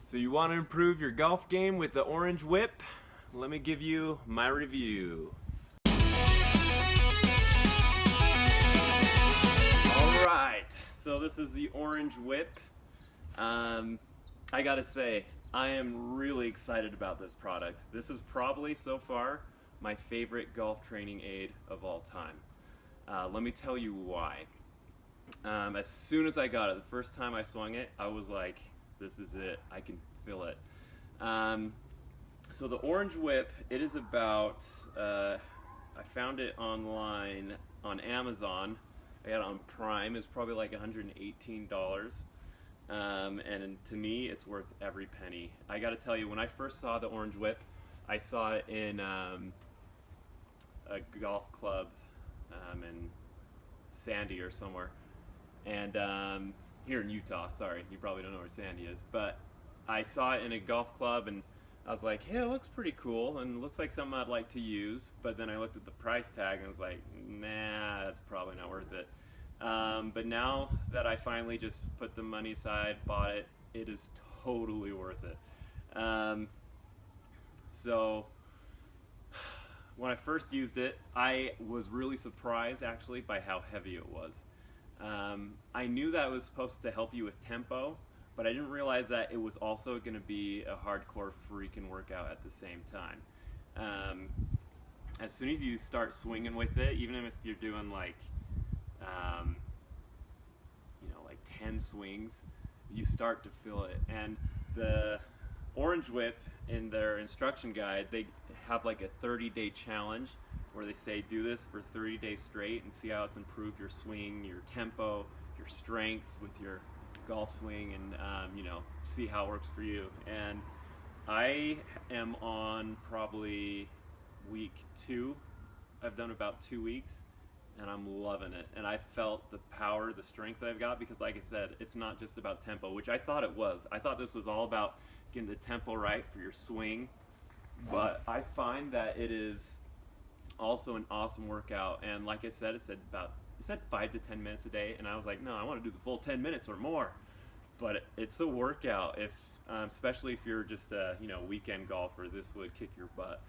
So you want to improve your golf game with the Orange Whip? Let me give you my review. Alright, so this is the Orange Whip. I gotta say, I am really excited about this product. This is probably, so far, my favorite golf training aid of all time. Let me tell you why. As soon as I got it, the first time I swung it, I was like, this is it. I can feel it. So the Orange Whip, it is about, I found it online on Amazon. I got it on Prime. It's probably like $118. And to me, it's worth every penny. I gotta tell you, when I first saw the Orange Whip, I saw it in a golf club in Sandy or somewhere. And here in Utah, sorry, you probably don't know where Sandy is, but I saw it in a golf club and I was like, hey, it looks pretty cool and it looks like something I'd like to use. But then I looked at the price tag and I was like, nah, that's probably not worth it. But now that I finally just put the money aside, bought it, it is totally worth it. So when I first used it, I was really surprised actually by how heavy it was. I knew that it was supposed to help you with tempo, but I didn't realize that it was also going to be a hardcore freaking workout at the same time. As soon as you start swinging with it, even if you're doing like, like 10 swings, you start to feel it. And the Orange Whip, in their instruction guide, they have like a 30-day challenge where they say do this for 30 days straight and see how it's improved your swing, your tempo, your strength with your golf swing, and see how it works for you. And I am on probably week 2. I've done about 2 weeks and I'm loving it. And I felt the power, the strength that I've got, because like I said, it's not just about tempo, which I thought it was. I thought this was all about getting the tempo right for your swing, but I find that it is also an awesome workout. And like I said, it said 5 to 10 minutes a day, and I was like, no, I want to do the full 10 minutes or more. But it's a workout, if especially if you're just a weekend golfer. This would kick your butt.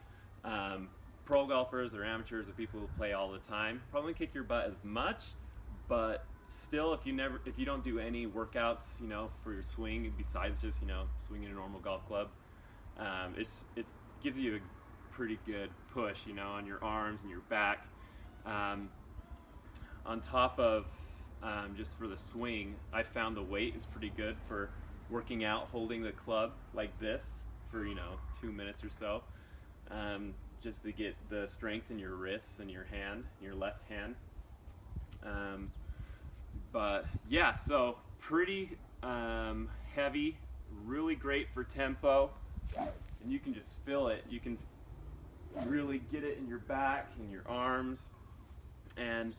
Pro golfers or amateurs or people who play all the time probably kick your butt as much, but still, if you don't do any workouts for your swing besides just swinging a normal golf club, it gives you a pretty good push on your arms and your back. On top of just for the swing, I found the weight is pretty good for working out, holding the club like this for 2 minutes or so, just to get the strength in your wrists and your hand, your left hand. But yeah, so pretty heavy, really great for tempo, and you can just feel it. You can really get it in your back, in your arms. And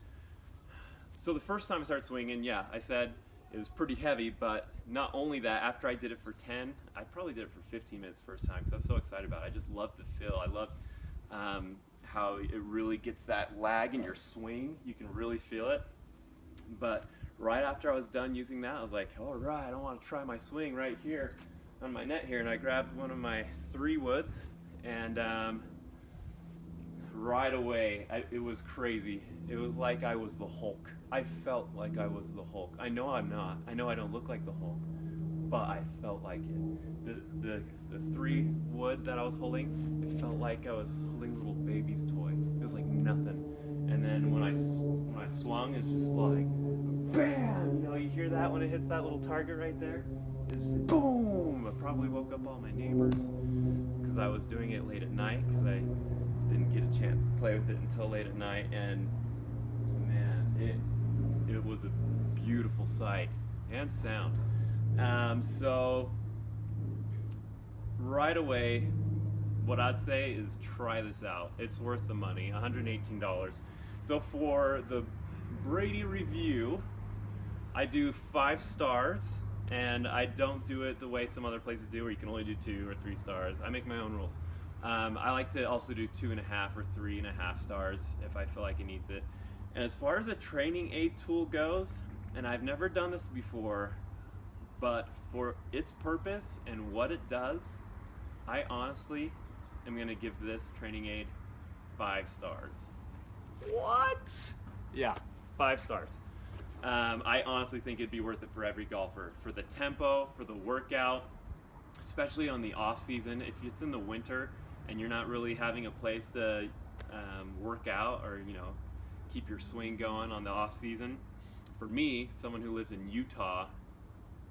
so the first time I started swinging, yeah, I said it was pretty heavy, but not only that, after I did it for 10, I probably did it for 15 minutes first time because I was so excited about it. I just loved the feel. I loved how it really gets that lag in your swing. You can really feel it. But right after I was done using that, I was like, all right, I want to try my swing right here on my net here. And I grabbed one of my 3 woods, and right away, it was crazy. It was like I was the Hulk. I felt like I was the Hulk. I know I'm not. I know I don't look like the Hulk, but I felt like it. The 3 wood that I was holding, it felt like I was holding a little baby's toy. It was like nothing. And then when I swung, it's just like, bam! You hear that when it hits that little target right there? It's just boom! I probably woke up all my neighbors because I was doing it late at night because I didn't get a chance to play with it until late at night. And man, it was a beautiful sight and sound. So right away, what I'd say is try this out. It's worth the money, $118. So for the Brady review, I do 5 stars, and I don't do it the way some other places do where you can only do 2 or 3 stars. I make my own rules. I like to also do 2.5 or 3.5 stars if I feel like it needs it. And as far as a training aid tool goes, and I've never done this before, but for its purpose and what it does, I honestly am going to give this training aid 5 stars. What? Yeah, 5 stars. I honestly think it'd be worth it for every golfer. For the tempo, for the workout, especially on the off season. If it's in the winter and you're not really having a place to work out or keep your swing going on the off season. For me, someone who lives in Utah,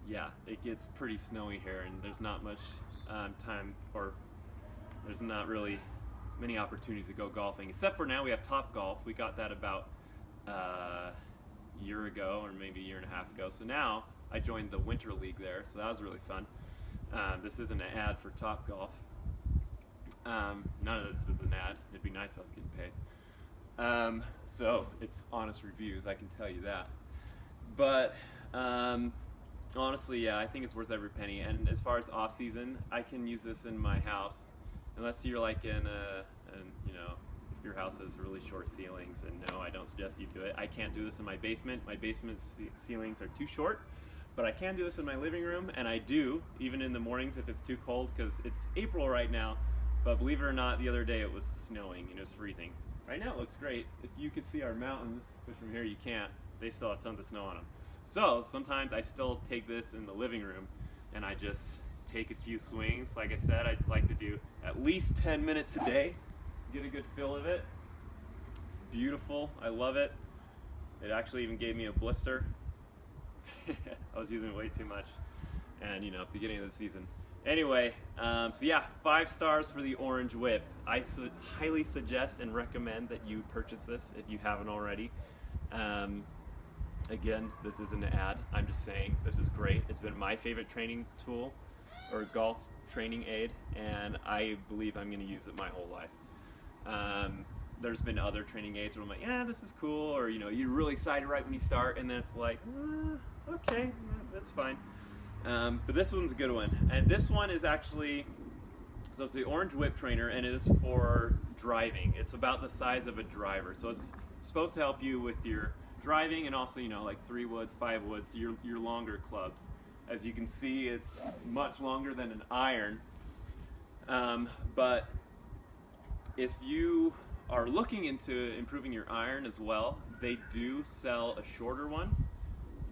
yeah, it gets pretty snowy here, and there's not much time, or there's not really many opportunities to go golfing. Except for now, we have Top Golf. We got that about a year ago, or maybe a year and a half ago. So now I joined the Winter League there, so that was really fun. This isn't an ad for Top Golf. None of this is an ad. It'd be nice if I was getting paid. So it's honest reviews, I can tell you that. But honestly, yeah, I think it's worth every penny. And as far as off season, I can use this in my house, unless you're like in if your house has really short ceilings. And no, I don't suggest you do it. I can't do this in my basement. My basement ceilings are too short. But I can do this in my living room, and I do, even in the mornings if it's too cold, because it's April right now. But believe it or not, the other day it was snowing and it was freezing. Right now it looks great. If you could see our mountains, which from here you can't, they still have tons of snow on them. So sometimes I still take this in the living room and I just take a few swings. Like I said, I'd like to do at least 10 minutes a day, get a good feel of it. It's beautiful, I love it. It actually even gave me a blister. I was using it way too much, and beginning of the season. Anyway, so yeah, 5 stars for the Orange Whip. I highly suggest and recommend that you purchase this if you haven't already. Again, this isn't an ad. I'm just saying this is great. It's been my favorite training tool or golf training aid, and I believe I'm going to use it my whole life. There's been other training aids where I'm like, yeah, this is cool, or you're really excited right when you start, and then it's like, okay, that's fine. But this one's a good one, and this one is actually, so it's the Orange Whip Trainer, and it is for driving. It's about the size of a driver, so it's supposed to help you with your driving, and also like 3 woods, 5 woods, your longer clubs. As you can see, it's much longer than an iron, but if you are looking into improving your iron as well, they do sell a shorter one,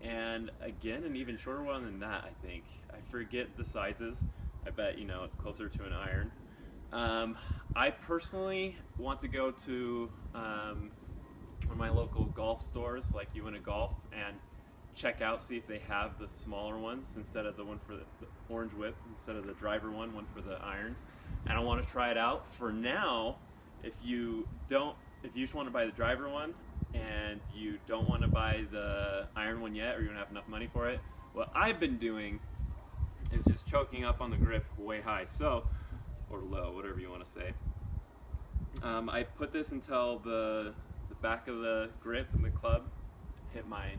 and again an even shorter one than that. I think I forget the sizes. I bet it's closer to an iron. I personally want to go to one of my local golf stores like UNA Golf and check out, see if they have the smaller ones instead of the one for the Orange Whip, instead of the driver one for the irons. And I want to try it out. For now, if you just want to buy the driver one and you don't want to buy the iron one yet, or you don't have enough money for it, what I've been doing is just choking up on the grip way high, or low, whatever you want to say. I put this until the back of the grip and the club hit my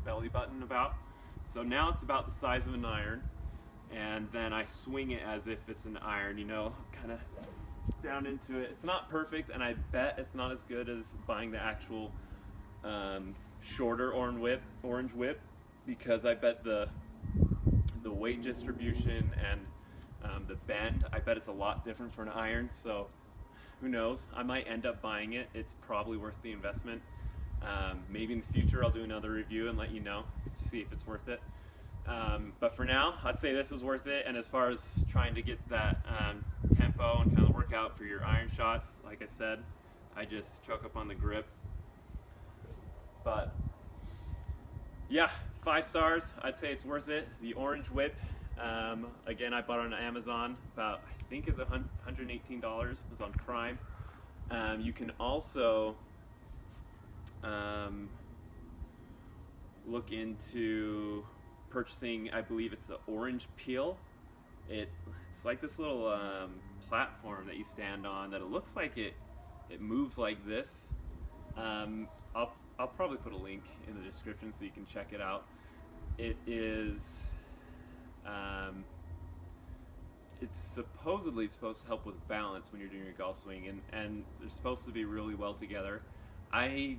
belly button about. So now it's about the size of an iron, and then I swing it as if it's an iron, kind of down into it. It's not perfect, and I bet it's not as good as buying the actual shorter Orange Whip, because I bet the weight distribution and the bend, I bet it's a lot different for an iron. So who knows, I might end up buying it. It's probably worth the investment. Maybe in the future I'll do another review and let you know, see if it's worth it. But for now, I'd say this is worth it. And as far as trying to get that tempo and kind of workout for your iron shots, like I said, I just choke up on the grip. But yeah, 5 stars. I'd say it's worth it. The Orange Whip. Again, I bought it on Amazon. About, I think it's $118. It was on Prime. You can also look into purchasing, I believe it's the Orange Peel. It's like this little platform that you stand on that it looks like it moves like this. I'll probably put a link in the description so you can check it out. It is it's supposedly supposed to help with balance when you're doing your golf swing, and they're supposed to be really well together. I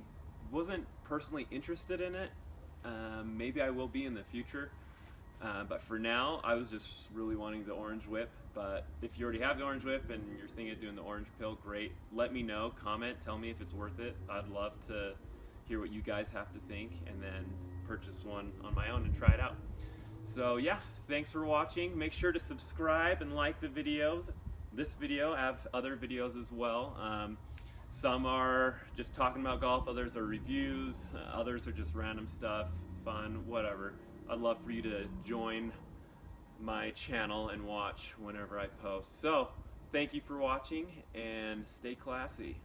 wasn't personally interested in it. Maybe I will be in the future. But for now, I was just really wanting the orange whip. But if you already have the orange whip and you're thinking of doing the orange pill, great. Let me know, comment, tell me if it's worth it. I'd love to hear what you guys have to think, and then purchase one on my own and try it out. So yeah, thanks for watching. Make sure to subscribe and like the videos. This video, I have other videos as well. Some are just talking about golf, others are reviews, others are just random stuff, fun, whatever. I'd love for you to join my channel and watch whenever I post. So, thank you for watching, and stay classy.